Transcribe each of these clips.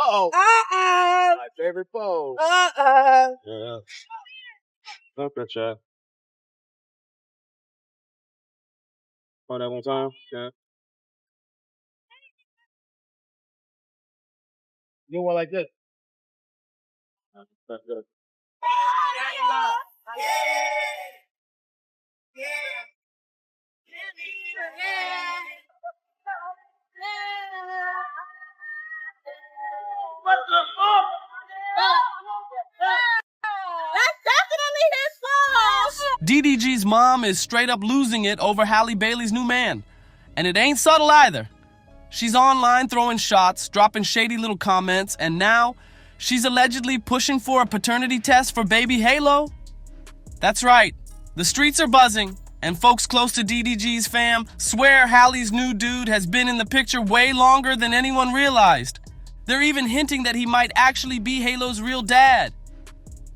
Uh-oh. My favorite pose. Yeah. Up there, Chad. Oh, that one time? Yeah. You want like this? That's good. DDG's mom is straight up losing it over Halle Bailey's new man. And it ain't subtle either. She's online throwing shots, dropping shady little comments, and now she's allegedly pushing for a paternity test for baby Halo. That's right, the streets are buzzing, and folks close to DDG's fam swear Halle's new dude has been in the picture way longer than anyone realized. They're even hinting that he might actually be Halo's real dad.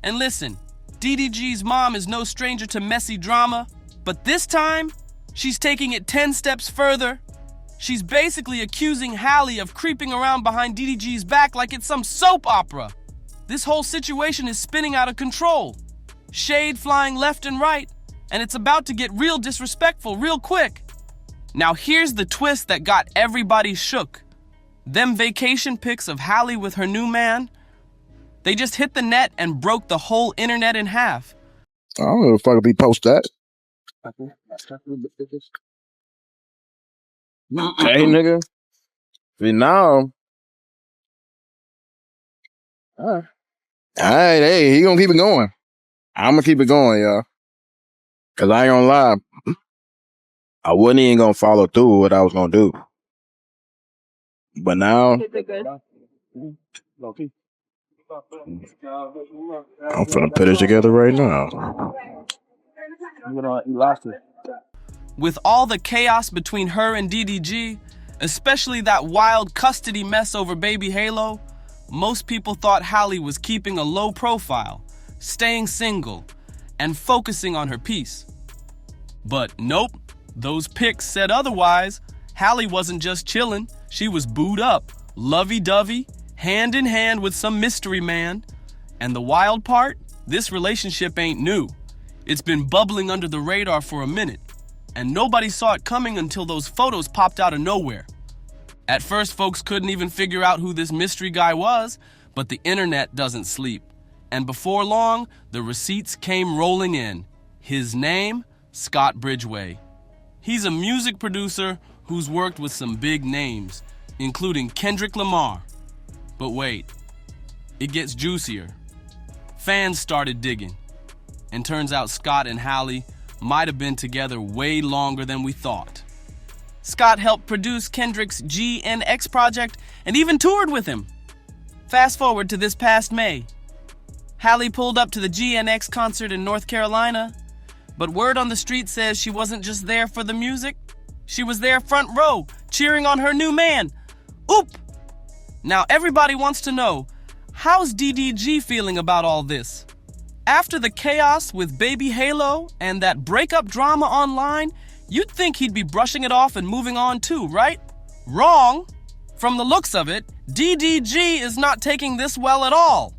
And listen, DDG's mom is no stranger to messy drama, but this time, she's taking it 10 steps further. She's basically accusing Halle of creeping around behind DDG's back like it's some soap opera. This whole situation is spinning out of control. Shade flying left and right, and it's about to get real disrespectful real quick. Now here's the twist that got everybody shook. Them vacation pics of Halle with her new man, they just hit the net and broke the whole internet in half. I don't know if I could be post that. Hey, nigga. See, now. All right, hey, he gonna keep it going. I'm gonna keep it going, y'all. Cause I ain't gonna lie. I wasn't even gonna follow through with what I was gonna do. But now. I'm finna put it together right now. With all the chaos between her and DDG, especially that wild custody mess over baby Halo, most people thought Halle was keeping a low profile, staying single, and focusing on her peace. But nope, those pics said otherwise. Halle wasn't just chilling, she was booed up, lovey-dovey, hand in hand with some mystery man. And the wild part, this relationship ain't new. It's been bubbling under the radar for a minute, and nobody saw it coming until those photos popped out of nowhere. At first, folks couldn't even figure out who this mystery guy was, but the internet doesn't sleep. And before long, the receipts came rolling in. His name, Scott Bridgway. He's a music producer who's worked with some big names, including Kendrick Lamar. But wait, it gets juicier. Fans started digging, and turns out Scott and Halle might have been together way longer than we thought. Scott helped produce Kendrick's GNX project and even toured with him. Fast forward to this past May. Halle pulled up to the GNX concert in North Carolina, but word on the street says she wasn't just there for the music, she was there front row, cheering on her new man. Oop! Now everybody wants to know, how's DDG feeling about all this? After the chaos with baby Halo and that breakup drama online, you'd think he'd be brushing it off and moving on too, right? Wrong. From the looks of it, DDG is not taking this well at all.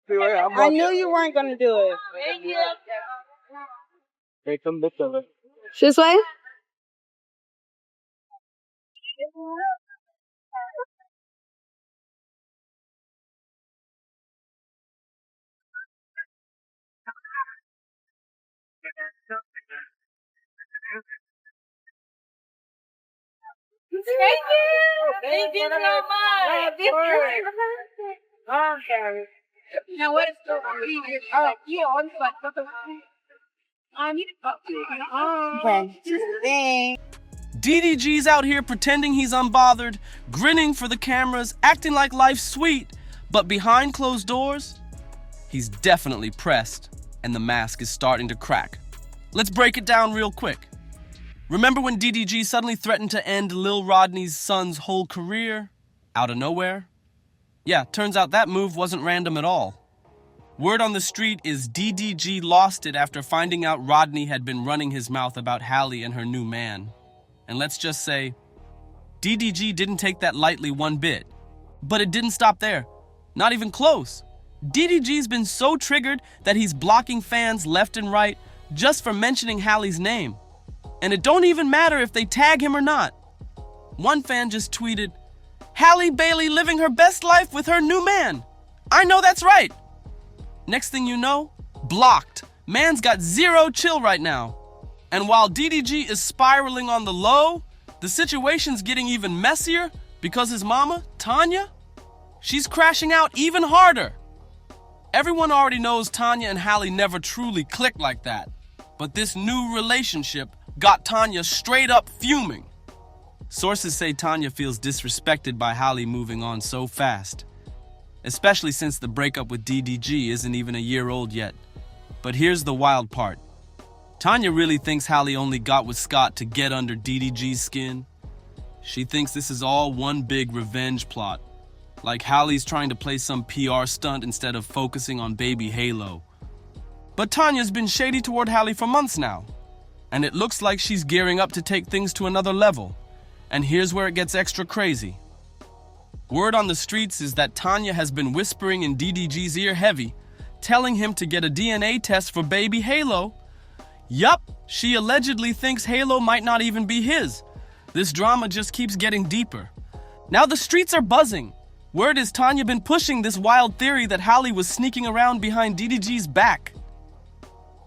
I knew you weren't gonna do it. Hey, come this way. This way? Thank you. Thank you so much. Okay. Now what is the I need to talk to you. Okay. DDG's out here pretending he's unbothered, grinning for the cameras, acting like life's sweet, but behind closed doors, he's definitely pressed, and the mask is starting to crack. Let's break it down real quick. Remember when DDG suddenly threatened to end Lil Rodney's son's whole career? Out of nowhere? Yeah, turns out that move wasn't random at all. Word on the street is DDG lost it after finding out Rodney had been running his mouth about Halle and her new man. And let's just say, DDG didn't take that lightly one bit. But it didn't stop there. Not even close. DDG's been so triggered that he's blocking fans left and right just for mentioning Halle's name. And it don't even matter if they tag him or not. One fan just tweeted, "Halle Bailey living her best life with her new man. I know that's right." Next thing you know, blocked. Man's got zero chill right now. And while DDG is spiraling on the low, the situation's getting even messier because his mama, Tanya, she's crashing out even harder. Everyone already knows Tanya and Halle never truly clicked like that. But this new relationship got Tanya straight up fuming. Sources say Tanya feels disrespected by Halle moving on so fast, especially since the breakup with DDG isn't even a year old yet. But here's the wild part. Tanya really thinks Halle only got with Scott to get under DDG's skin. She thinks this is all one big revenge plot, like Halle's trying to play some PR stunt instead of focusing on baby Halo. But Tanya's been shady toward Halle for months now, and it looks like she's gearing up to take things to another level. And here's where it gets extra crazy. Word on the streets is that Tanya has been whispering in DDG's ear heavy, telling him to get a DNA test for baby Halo. Yup, she allegedly thinks Halo might not even be his. This drama just keeps getting deeper. Now the streets are buzzing. Word is Tanya been pushing this wild theory that Halle was sneaking around behind DDG's back.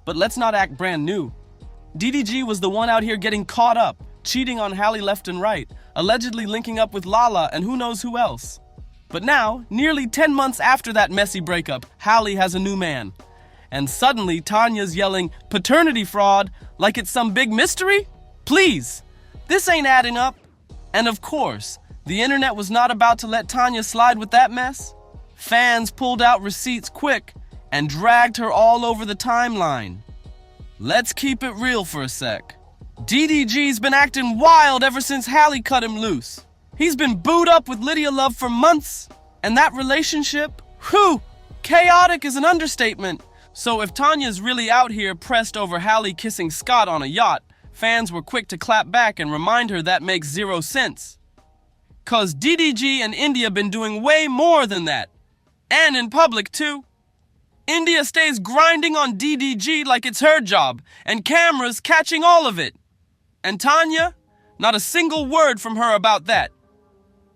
But let's not act brand new. DDG was the one out here getting caught up, cheating on Halle left and right, allegedly linking up with Lala and who knows who else. But now, nearly 10 months after that messy breakup, Halle has a new man. And suddenly Tanya's yelling, "Paternity fraud," like it's some big mystery? Please, this ain't adding up. And of course, the internet was not about to let Tanya slide with that mess. Fans pulled out receipts quick and dragged her all over the timeline. Let's keep it real for a sec. DDG's been acting wild ever since Halle cut him loose. He's been booed up with Lydia Love for months, and that relationship, whew, chaotic is an understatement. So if Tanya's really out here pressed over Halle kissing Scott on a yacht, fans were quick to clap back and remind her that makes zero sense. 'Cause DDG and India been doing way more than that. And in public too. India stays grinding on DDG like it's her job, and cameras catching all of it. And Tanya, not a single word from her about that.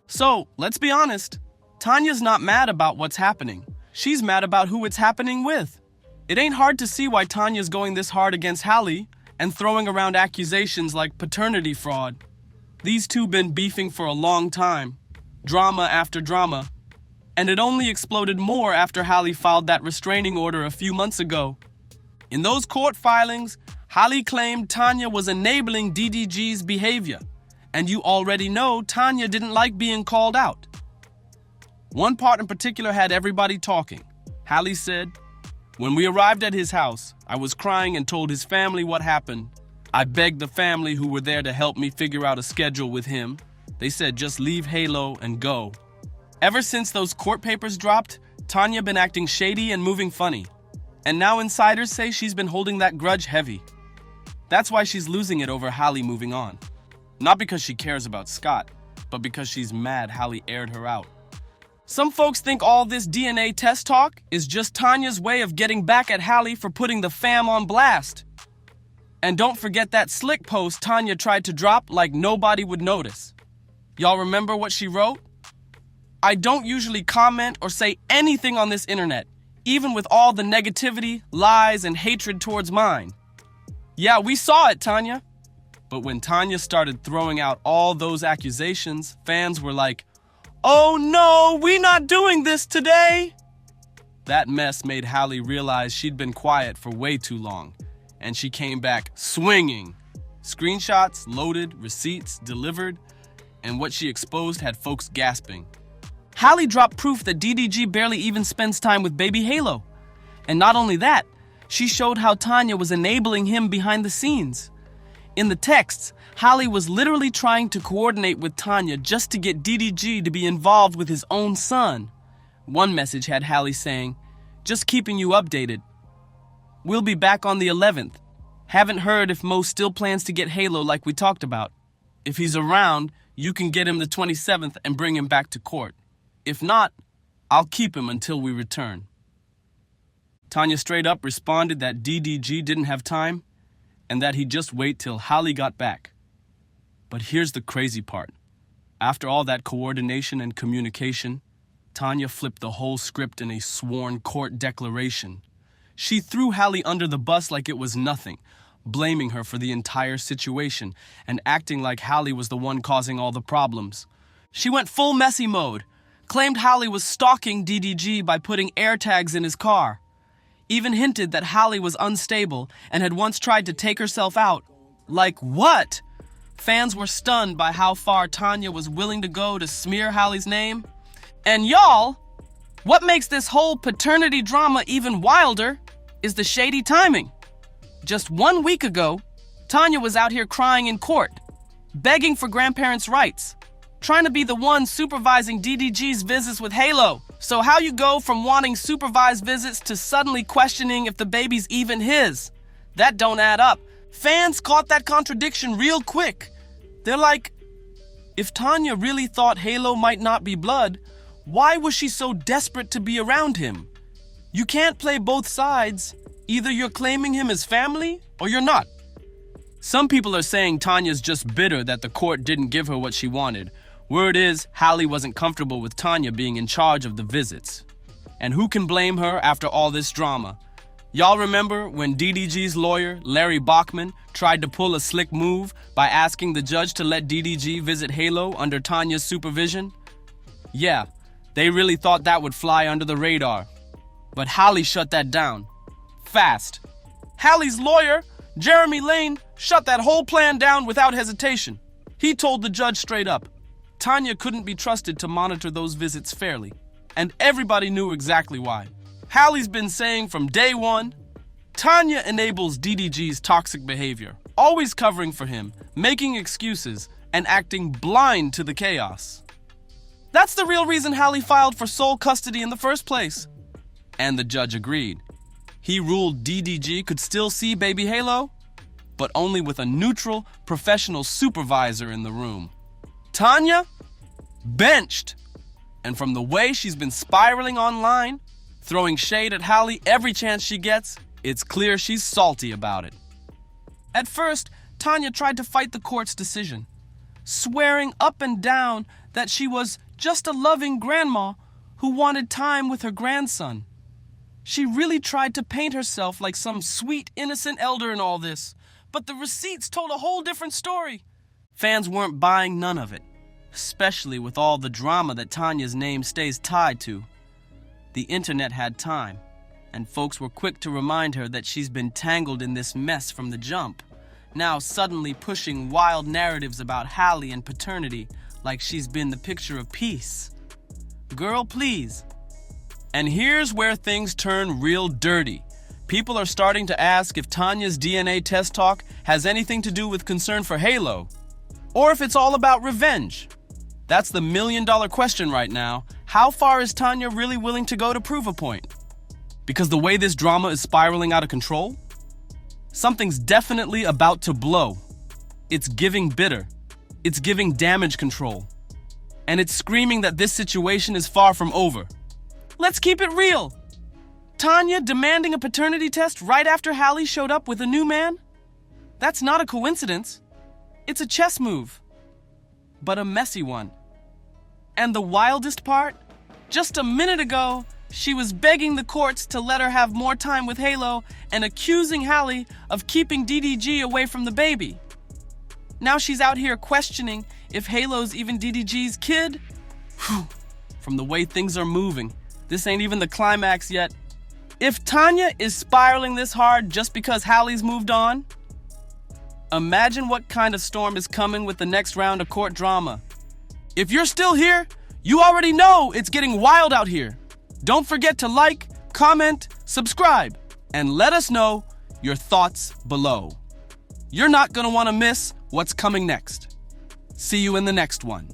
So, let's be honest, Tanya's not mad about what's happening. She's mad about who it's happening with. It ain't hard to see why Tanya's going this hard against Halle and throwing around accusations like paternity fraud. These two been beefing for a long time, drama after drama, and it only exploded more after Halle filed that restraining order a few months ago. In those court filings, Halle claimed Tanya was enabling DDG's behavior, and you already know Tanya didn't like being called out. One part in particular had everybody talking. Halle said, "When we arrived at his house, I was crying and told his family what happened. I begged the family who were there to help me figure out a schedule with him. They said just leave Halo and go." Ever since those court papers dropped, Tanya been acting shady and moving funny. And now insiders say she's been holding that grudge heavy. That's why she's losing it over Halle moving on. Not because she cares about Scott, but because she's mad Halle aired her out. Some folks think all this DNA test talk is just Tanya's way of getting back at Halle for putting the fam on blast. And don't forget that slick post Tanya tried to drop like nobody would notice. Y'all remember what she wrote? "I don't usually comment or say anything on this internet, even with all the negativity, lies, and hatred towards mine." Yeah, we saw it, Tanya. But when Tanya started throwing out all those accusations, fans were like, "Oh no, we not doing this today." That mess made Halle realize she'd been quiet for way too long, and she came back swinging. Screenshots loaded, receipts delivered, and what she exposed had folks gasping. Halle dropped proof that DDG barely even spends time with baby Halo. And not only that, she showed how Tanya was enabling him behind the scenes. In the texts, Halle was literally trying to coordinate with Tanya just to get DDG to be involved with his own son. One message had Halle saying, "Just keeping you updated. We'll be back on the 11th. Haven't heard if Mo still plans to get Halo like we talked about. If he's around, you can get him the 27th and bring him back to court. If not, I'll keep him until we return. Tanya straight up responded that DDG didn't have time and that he'd just wait till Halle got back. But here's the crazy part. After all that coordination and communication, Tanya flipped the whole script in a sworn court declaration. She threw Halle under the bus like it was nothing, blaming her for the entire situation and acting like Halle was the one causing all the problems. She went full messy mode, claimed Halle was stalking DDG by putting AirTags in his car, even hinted that Halle was unstable and had once tried to take herself out. Like what? Fans were stunned by how far Tanya was willing to go to smear Halle's name. And y'all, what makes this whole paternity drama even wilder is the shady timing. Just 1 week ago, Tanya was out here crying in court, begging for grandparents' rights, trying to be the one supervising DDG's visits with Halo. So how you go from wanting supervised visits to suddenly questioning if the baby's even his? That don't add up. Fans caught that contradiction real quick. They're like, if Tanya really thought Halo might not be blood, why was she so desperate to be around him? You can't play both sides. Either you're claiming him as family or you're not. Some people are saying Tanya's just bitter that the court didn't give her what she wanted. Word is, Halle wasn't comfortable with Tanya being in charge of the visits. And who can blame her after all this drama? Y'all remember when DDG's lawyer, Larry Bachman, tried to pull a slick move by asking the judge to let DDG visit Halo under Tanya's supervision? Yeah, they really thought that would fly under the radar. But Halle shut that down. Fast. Halle's lawyer, Jeremy Lane, shut that whole plan down without hesitation. He told the judge straight up, Tanya couldn't be trusted to monitor those visits fairly, and everybody knew exactly why. Halle's been saying from day one, Tanya enables DDG's toxic behavior, always covering for him, making excuses, and acting blind to the chaos. That's the real reason Halle filed for sole custody in the first place. And the judge agreed. He ruled DDG could still see baby Halo, but only with a neutral, professional supervisor in the room. Tanya? Benched. And from the way she's been spiraling online, throwing shade at Halle every chance she gets, it's clear she's salty about it. At first, Tanya tried to fight the court's decision, swearing up and down that she was just a loving grandma who wanted time with her grandson. She really tried to paint herself like some sweet, innocent elder in all this, but the receipts told a whole different story. Fans weren't buying none of it, especially with all the drama that Tanya's name stays tied to. The internet had time, and folks were quick to remind her that she's been tangled in this mess from the jump, now suddenly pushing wild narratives about Halle and paternity like she's been the picture of peace. Girl, please. And here's where things turn real dirty. People are starting to ask if Tanya's DNA test talk has anything to do with concern for Halo, or if it's all about revenge. That's the million-dollar question right now. How far is Tanya really willing to go to prove a point? Because the way this drama is spiraling out of control, something's definitely about to blow. It's giving bitter. It's giving damage control. And it's screaming that this situation is far from over. Let's keep it real. Tanya demanding a paternity test right after Halle showed up with a new man? That's not a coincidence. It's a chess move, but a messy one. And the wildest part? Just a minute ago, she was begging the courts to let her have more time with Halo and accusing Halle of keeping DDG away from the baby. Now she's out here questioning if Halo's even DDG's kid? Whew. From the way things are moving, this ain't even the climax yet. If Tanya is spiraling this hard just because Halle's moved on, imagine what kind of storm is coming with the next round of court drama. If you're still here, you already know it's getting wild out here. Don't forget to like, comment, subscribe, and let us know your thoughts below. You're not gonna wanna miss what's coming next. See you in the next one.